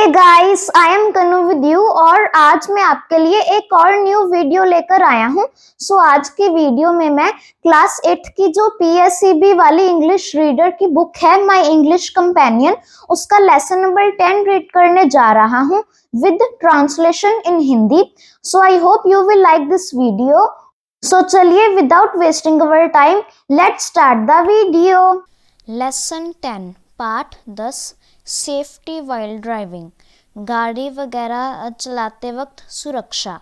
Guys, I am कनु with you और आज मैं आपके लिए एक और न्यू वीडियो लेकर आया हूँ। आज की वीडियो में मैं क्लास 8 की जो पीएससीबी वाली इंग्लिश रीडर की बुक है माय इंग्लिश कंपेनियन, उसका लेसन नंबर 10 रीड करने जा रहा हूँ with translation in Hindi. I hope you will like this video. चलिए without wasting our time let's start the video. Lesson 10 part 10 safety while driving, गाड़ी वगैरह चलाते वक्त सुरक्षा।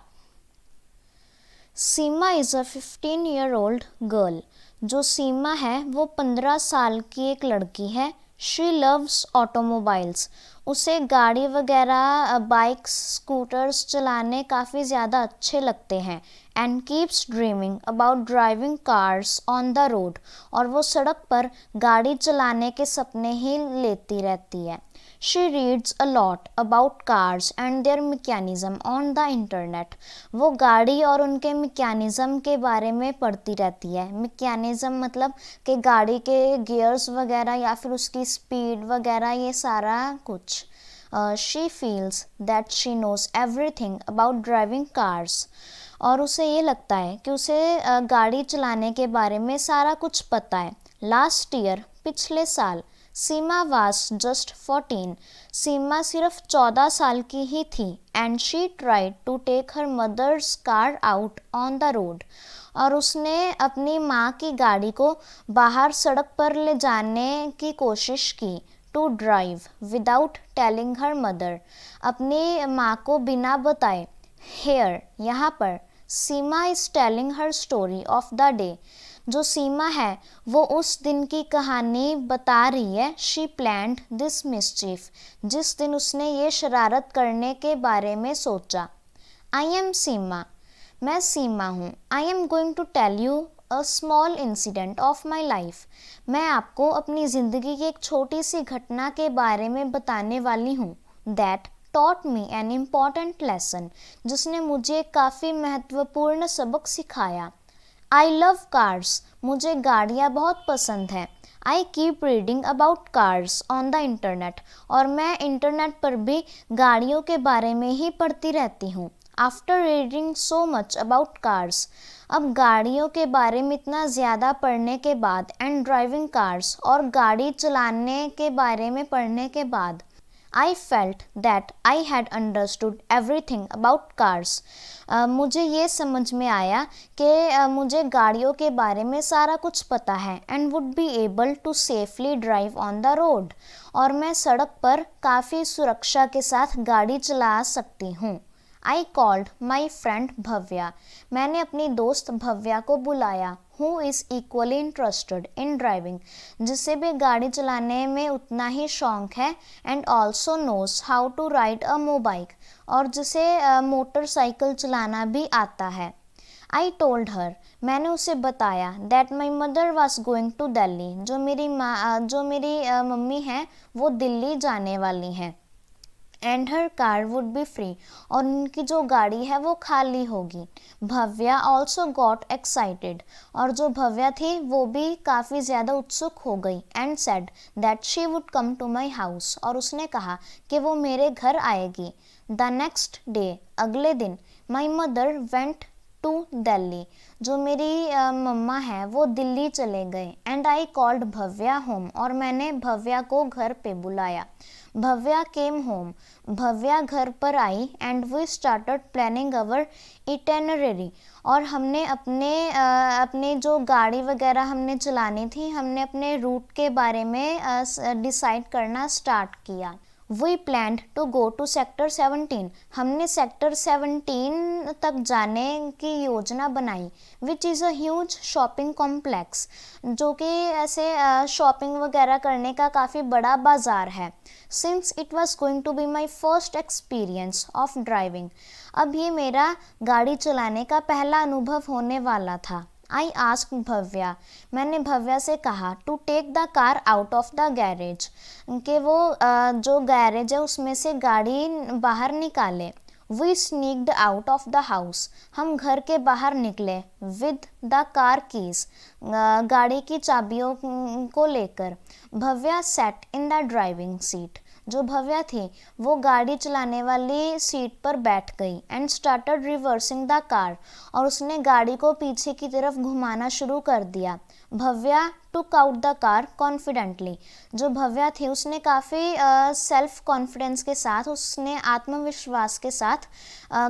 Seema is a 15-year-old girl. जो सीमा है वो 15 साल की एक लड़की है। She loves automobiles. उसे गाड़ी वगैरह बाइक्स स्कूटर्स चलाने काफ़ी ज़्यादा अच्छे लगते हैं। And keeps dreaming about driving cars on the road. और वो सड़क पर गाड़ी चलाने के सपने ही लेती रहती है। She reads a lot about cars and their mechanism on the internet. वो गाड़ी और उनके मैकेनिज़्म के बारे में पढ़ती रहती है। मैकेनिज़्म मतलब कि गाड़ी के गियर्स वगैरह या फिर उसकी स्पीड वगैरह, ये सारा कुछ। She feels that she knows everything about driving cars. और उसे ये लगता है कि उसे गाड़ी चलाने के बारे में सारा कुछ पता है। Last year, पिछले साल, सीमा वाज जस्ट 14। सीमा सिर्फ 14 साल की ही थी। And she tried to take her mother's car out on the road. और उसने अपनी माँ की गाड़ी को बाहर सड़क पर ले जाने की कोशिश की। To drive without telling her mother. अपनी माँ को बिना बताए। हेयर यहाँ पर Seema is telling her story of the day. जो सीमा है वो उस दिन की कहानी बता रही है। She planned this mischief. जिस दिन उसने ये शरारत करने के बारे में सोचा। I am Seema. मैं सीमा हूँ। I am going to tell you a small incident of my life. मैं आपको अपनी ज़िंदगी की एक छोटी सी घटना के बारे में बताने वाली हूँ। That taught me an important lesson, जिसने मुझे काफ़ी महत्वपूर्ण सबक सिखाया। I love cars. मुझे गाड़ियाँ बहुत पसंद हैं। I keep reading about cars on the internet. और मैं इंटरनेट पर भी गाड़ियों के बारे में ही पढ़ती रहती हूँ। After reading so much about cars. अब गाड़ियों के बारे में इतना ज़्यादा पढ़ने के बाद, एंड ड्राइविंग कार्स, और गाड़ी चलाने के बारे में पढ़ने के बाद, I felt that I had understood everything about cars. मुझे ये समझ में आया कि मुझे गाड़ियों के बारे में सारा कुछ पता है। and would be able to safely drive on the road. और मैं सड़क पर काफ़ी सुरक्षा के साथ गाड़ी चला सकती हूँ। I called my friend Bhavya. मैंने अपनी दोस्त भव्या को बुलाया। Who is equally interested in driving. जिसे भी गाड़ी चलाने में उतना ही शौक है। And also knows how to ride a मोबाइक। और जिसे मोटरसाइकिल चलाना भी आता है। I told her। मैंने उसे बताया that my mother was going to Delhi। जो मेरी मम्मी हैं वो दिल्ली जाने वाली हैं। And her car would be free. और उनकी जो गाड़ी है वो खाली होगी। Bhavya also got excited. और जो भव्या थी वो भी काफ़ी ज़्यादा उत्सुक हो गई। And said that she would come to my house. और उसने कहा कि वो मेरे घर आएगी। द नेक्स्ट डे, अगले दिन, my mother went to Delhi. जो मेरी मम्मा है वो दिल्ली चले गए। And I called Bhavya home. और मैंने भव्या को घर पे बुलाया। Bhavya came home. भव्या घर पर आई। एंड वी स्टार्टेड प्लानिंग अवर इटेनरी। और हमने अपने जो गाड़ी वगैरह हमने चलानी थी, हमने अपने रूट के बारे में डिसाइड करना स्टार्ट किया। We planned to go to sector 17। हमने सेक्टर 17 तक जाने की योजना बनाई। Which is a huge shopping complex. जो कि ऐसे शॉपिंग वगैरह करने का काफ़ी बड़ा बाज़ार है। Since it was going to be my first experience of driving. अब ये मेरा गाड़ी चलाने का पहला अनुभव होने वाला था। I ask Bhavya. मैंने भव्या से कहा to take the car out of the garage. कि वो जो गैरेज है उसमें से गाड़ी बाहर निकाले। We sneaked out of the house. हम घर के बाहर निकले। With the car keys. गाड़ी की चाबियों को लेकर। Bhavya set in the driving seat. जो भव्या थी वो गाड़ी चलाने वाली सीट पर बैठ गई and started reversing the car, और उसने गाड़ी को पीछे की तरफ घुमाना शुरू कर दिया। Bhavya took out the car confidently, जो भव्या थी उसने काफ़ी सेल्फ कॉन्फिडेंस के साथ, उसने आत्मविश्वास के साथ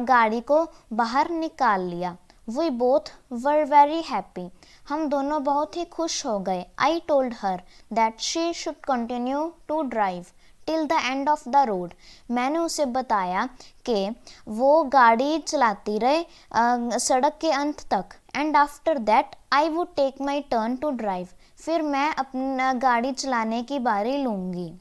गाड़ी को बाहर निकाल लिया। We both were very happy, हम दोनों बहुत ही खुश हो गए। I told her that she should continue to drive till the end of the road, मैंने उसे बताया कि वो गाड़ी चलाती रहे सड़क के अंत तक। And after that I would take my turn to drive, फिर मैं अपना गाड़ी चलाने की बारी लूँगी।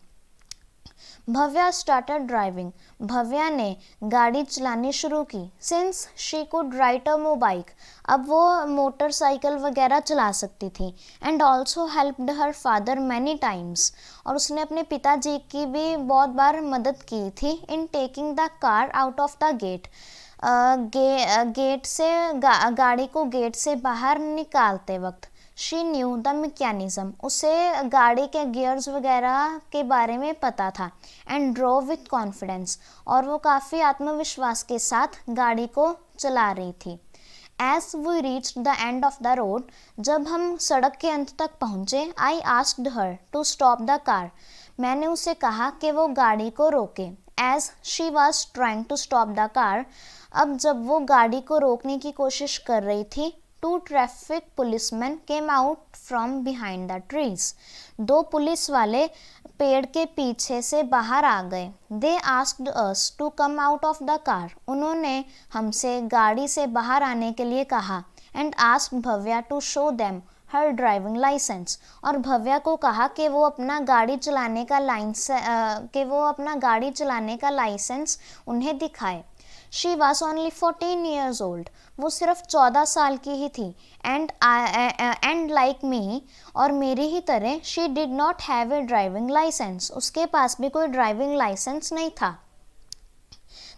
भव्या स्टार्टेड ड्राइविंग, भव्या ने गाड़ी चलानी शुरू की। Since she could ride a mobike, अब वो मोटरसाइकिल वगैरह चला सकती थी। And also helped her father many times, और उसने अपने पिताजी की भी बहुत बार मदद की थी in taking the car out of the gate, gate से गाड़ी को गेट से बाहर निकालते वक्त। शी न्यू द मैकेनिज्म, उसे गाड़ी के गियर्स वगैरह के बारे में पता था। एंड ड्रोव विथ कॉन्फिडेंस, और वो काफ़ी आत्मविश्वास के साथ गाड़ी को चला रही थी। As we reached the end of the road, जब हम सड़क के अंत तक पहुँचे, I asked her to stop the car, मैंने उसे कहा कि वो गाड़ी को रोके। As she was trying to stop the car, अब जब वो गाड़ी को रोकने की कोशिश कर रही थी, two traffic policeman came out from behind the trees, दो पुलिस वाले पेड़ के पीछे से बाहर आ गए। They asked us to come out of the car, उन्होंने हमसे गाड़ी से बाहर आने के लिए कहा। And asked Bhavya to show them her driving licence, और भव्या को कहा कि वो अपना गाड़ी चलाने का लाइसेंस उन्हें दिखाए। She was only 14 years old, वो सिर्फ 14 साल की ही थी। एंड लाइक मी, और मेरी ही तरह, she did not have a driving licence, उसके पास भी कोई ड्राइविंग लाइसेंस नहीं था।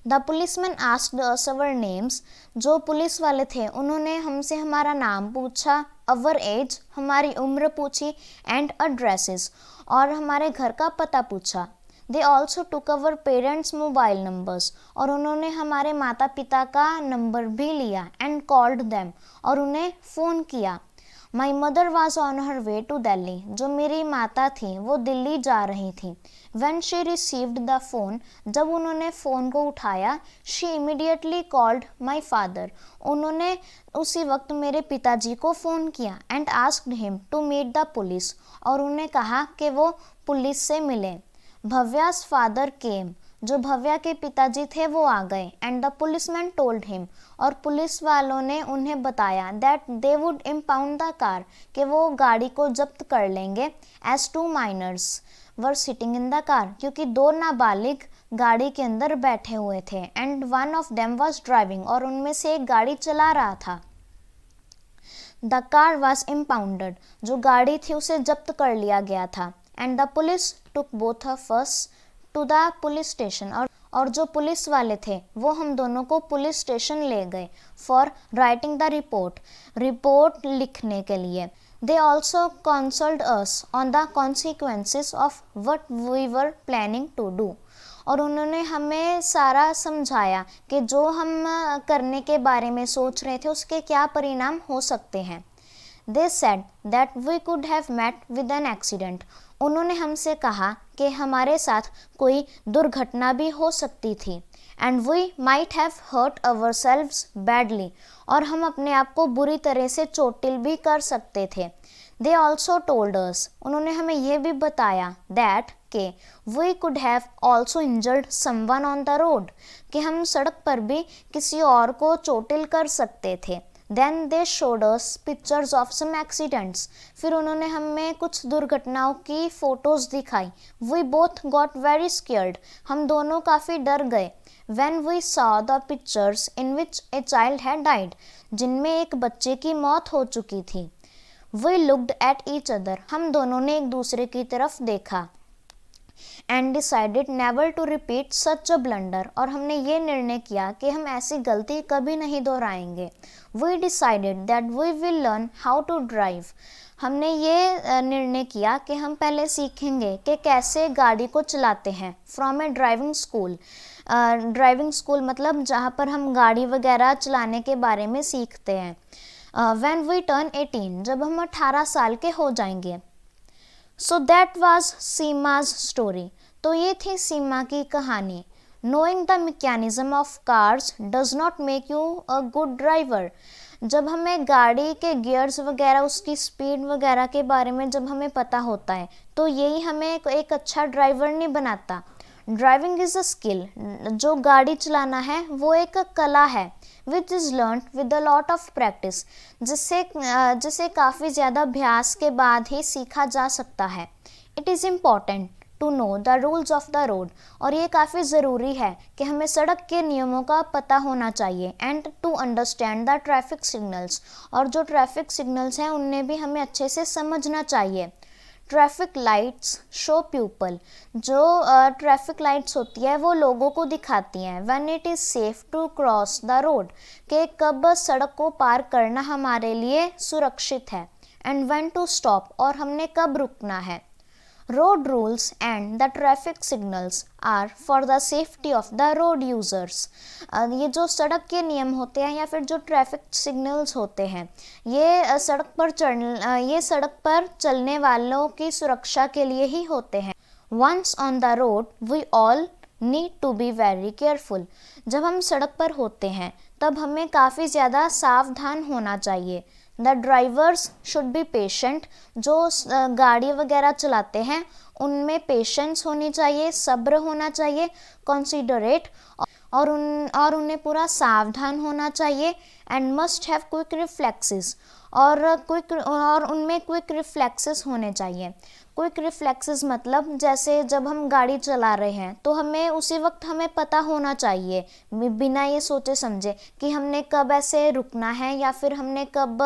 The policeman asked us our names, जो पुलिस वाले थे उन्होंने हमसे हमारा नाम पूछा, अवर एज, हमारी उम्र पूछी, एंड एड्रेसेस, और हमारे घर का पता पूछा। They also took our parents mobile numbers, और उन्होंने हमारे माता पिता का नंबर भी लिया। एंड कॉल्ड देम, और उन्हें फ़ोन किया। My mother was on her way to Delhi, जो मेरी माता थी वो दिल्ली जा रही थी। When she received the phone, जब उन्होंने फ़ोन को उठाया, she immediately called my father, उन्होंने उसी वक्त मेरे पिताजी को फ़ोन किया। And asked him to meet the police, और उन्हें कहा कि वो पुलिस से मिले। भव्या's फादर केम, जो भव्या के पिताजी थे वो आ गए। And the policeman told him, और पुलिस वालों ने उन्हें बताया that they would impound the car, कि वो गाड़ी को जब्त कर लेंगे। As 2 minors were sitting in the car, क्योंकि 2 नाबालिग गाड़ी के अंदर बैठे हुए थे। And one of them was driving, और उनमें से एक गाड़ी चला रहा था। द कार वॉज इम्पाउंडेड, जो गाड़ी थी उसे जब्त कर लिया गया था। And the police took both of us to the police station, और जो पुलिस वाले थे वो हम दोनों को पुलिस स्टेशन ले गए फॉर राइटिंग द रिपोर्ट लिखने के लिए। They also consult us on the consequences of what we were planning to do, और उन्होंने हमें सारा समझाया कि जो हम करने के बारे में सोच रहे थे उसके क्या परिणाम हो सकते हैं। They said that we could have met with an accident, उन्होंने हमसे कहा कि हमारे साथ कोई दुर्घटना भी हो सकती थी। And we might have hurt ourselves badly, और हम अपने आप को बुरी तरह से चोटिल भी कर सकते थे। They also told us, उन्होंने हमें यह भी बताया that कि we could have also injured someone on the road, कि हम सड़क पर भी किसी और को चोटिल कर सकते थे। Then they showed us pictures of some accidents, फिर उन्होंने हमें कुछ दुर्घटनाओं की फ़ोटोज़ दिखाई। We both got very scared, हम दोनों काफ़ी डर गए। When we saw the pictures in which a child had died, जिनमें एक बच्चे की मौत हो चुकी थी। We looked at each other, हम दोनों ने एक दूसरे की तरफ देखा। And decided never to repeat such a blunder, और हमने ये निर्णय किया कि हम ऐसी गलती कभी नहीं दोहराएंगे। We decided that we will learn how to drive, हमने ये निर्णय किया कि हम पहले सीखेंगे कि कैसे गाड़ी को चलाते हैं। From A driving school, driving school मतलब जहाँ पर हम गाड़ी वगैरह चलाने के बारे में सीखते हैं। व्हेन वी टर्न 18, जब हम 18 साल के हो जाएंगे। So that was Seema's story, तो ये थी सीमा की कहानी। Knowing the mechanism of cars does not make you a good driver, जब हमें गाड़ी के गियर्स वगैरह, उसकी स्पीड वगैरह के बारे में जब हमें पता होता है, तो यही हमें एक अच्छा ड्राइवर नहीं बनाता। ड्राइविंग इज़ अ स्किल, जो गाड़ी चलाना है वो एक कला है, which is learn with a lot of practice, जिसे काफ़ी ज़्यादा अभ्यास के बाद ही सीखा जा सकता है। It is important to know the rules of the road, और ये काफ़ी ज़रूरी है कि हमें सड़क के नियमों का पता होना चाहिए। And to understand the traffic signals, और जो ट्रैफिक सिग्नल्स हैं उन्हें भी हमें अच्छे से समझना चाहिए। ट्रैफिक लाइट्स शो पीपल, जो ट्रैफिक लाइट्स होती है वो लोगों को दिखाती हैं when it is safe to cross the road, कि कब सड़क को पार करना हमारे लिए सुरक्षित है। एंड व्हेन टू स्टॉप, और हमने कब रुकना है। Road rules and the traffic signals are for the safety of the road users, ये जो सड़क के नियम होते हैं या फिर जो ट्रैफिक सिग्नल्स होते हैं, ये सड़क पर चलने वालों की सुरक्षा के लिए ही होते हैं। Once on the road we all need to be very careful, जब हम सड़क पर होते हैं तब हमें काफ़ी ज़्यादा सावधान होना चाहिए। The drivers should be patient, जो गाड़ी वगैरह चलाते हैं उनमें पेशेंस होनी चाहिए, सब्र होना चाहिए। कंसीडरेट, और उन्हें पूरा सावधान होना चाहिए। And must have quick reflexes, और उनमें क्विक रिफ्लेक्सेस होने चाहिए। क्विक रिफ्लेक्सेस मतलब जैसे जब हम गाड़ी चला रहे हैं तो हमें उसी वक्त हमें पता होना चाहिए, बिना ये सोचे समझे, कि हमने कब ऐसे रुकना है या फिर हमने कब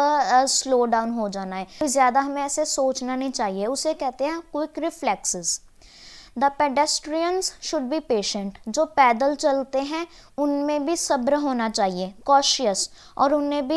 स्लो डाउन हो जाना है। ज़्यादा हमें ऐसे सोचना नहीं चाहिए, उसे कहते हैं quick reflexes. The pedestrians should be patient, जो पैदल चलते हैं उनमें भी सब्र होना चाहिए। कॉशियस, और उनमें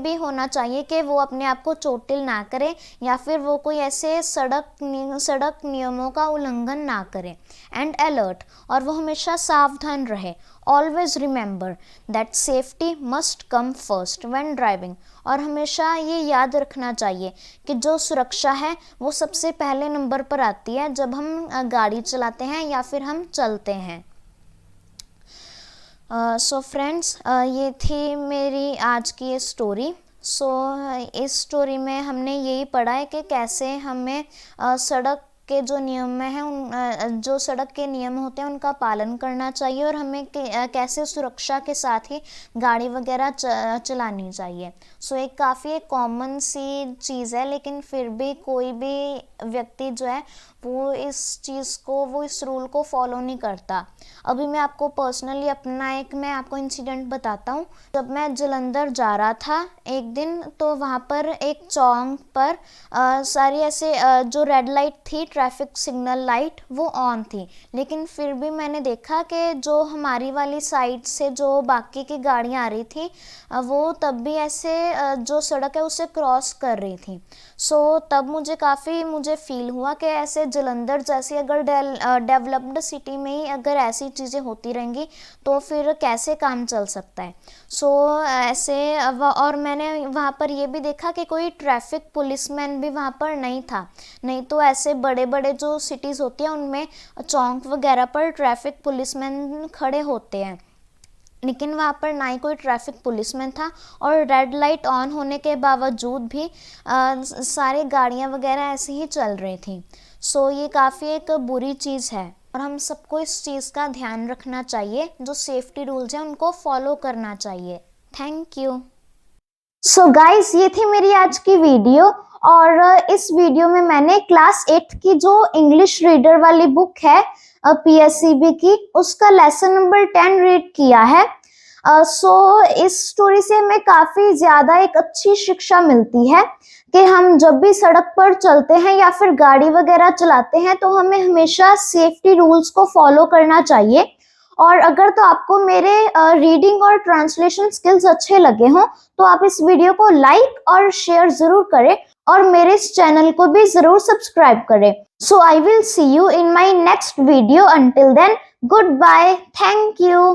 भी होना चाहिए कि वो अपने आप को चोटिल ना करें या फिर वो कोई ऐसे सड़क नियमों का उल्लंघन ना करें। एंड अलर्ट, और वो हमेशा सावधान रहे। Always remember that safety must come first when driving, और हमेशा ये याद रखना चाहिए कि जो सुरक्षा है वो सबसे पहले नंबर पर आती है जब हम गाड़ी चलाते हैं या फिर हम चलते हैं। सो फ्रेंड्स, ये थी मेरी आज की ये स्टोरी। इस स्टोरी में हमने यही पढ़ा है कि कैसे हमें सड़क के जो नियम हैं जो सड़क के नियम होते हैं उनका पालन करना चाहिए, और हमें कैसे सुरक्षा के साथ ही गाड़ी वगैरह चलानी चाहिए। एक काफ़ी कॉमन सी चीज़ है, लेकिन फिर भी कोई भी व्यक्ति जो है वो इस रूल को फॉलो नहीं करता। अभी मैं आपको पर्सनली मैं आपको इंसिडेंट बताता हूँ। जब मैं जलंधर जा रहा था एक दिन, तो वहाँ पर एक चौक पर सारी ऐसे जो रेड लाइट थी, ट्रैफिक सिग्नल लाइट, वो ऑन थी, लेकिन फिर भी मैंने देखा कि जो हमारी वाली साइड से जो बाकी की गाड़ियाँ आ रही थी वो तब भी ऐसे जो सड़क है उसे क्रॉस कर रही थी। तब मुझे फील हुआ कि ऐसे जलंधर जैसी अगर डेवलप्ड सिटी में ही अगर ऐसी चीज़ें होती रहेंगी तो फिर कैसे काम चल सकता है। और मैंने वहाँ पर ये भी देखा कि कोई ट्रैफिक पुलिसमैन भी वहाँ पर नहीं था। नहीं तो ऐसे बड़े बड़े जो सिटीज़ होती हैं उनमें चौक वगैरह पर ट्रैफिक पुलिसमैन खड़े होते हैं, लेकिन वहाँ पर ना ही कोई ट्रैफिक पुलिसमैन था, और रेड लाइट ऑन होने के बावजूद भी सारी गाड़ियाँ वगैरह ऐसे ही चल रही थी। ये काफ़ी एक बुरी चीज़ है, और हम सबको इस चीज़ का ध्यान रखना चाहिए। जो सेफ्टी रूल्स हैं उनको फॉलो करना चाहिए। Thank you. गाइस, ये थी मेरी आज की वीडियो, और इस वीडियो में मैंने क्लास 8 की जो इंग्लिश रीडर वाली बुक है PSEB की, उसका लेसन नंबर 10 रीड किया है। सो इस स्टोरी से हमें काफी ज्यादा एक अच्छी शिक्षा मिलती है कि हम जब भी सड़क पर चलते हैं या फिर गाड़ी वगैरह चलाते हैं तो हमें हमेशा सेफ्टी रूल्स को फॉलो करना चाहिए। और अगर तो आपको मेरे रीडिंग और ट्रांसलेशन स्किल्स अच्छे लगे हों तो आप इस वीडियो को लाइक और शेयर जरूर करें और मेरे इस चैनल को भी जरूर सब्सक्राइब करें। So I will see you in my next video. Until then, good bye, thank you.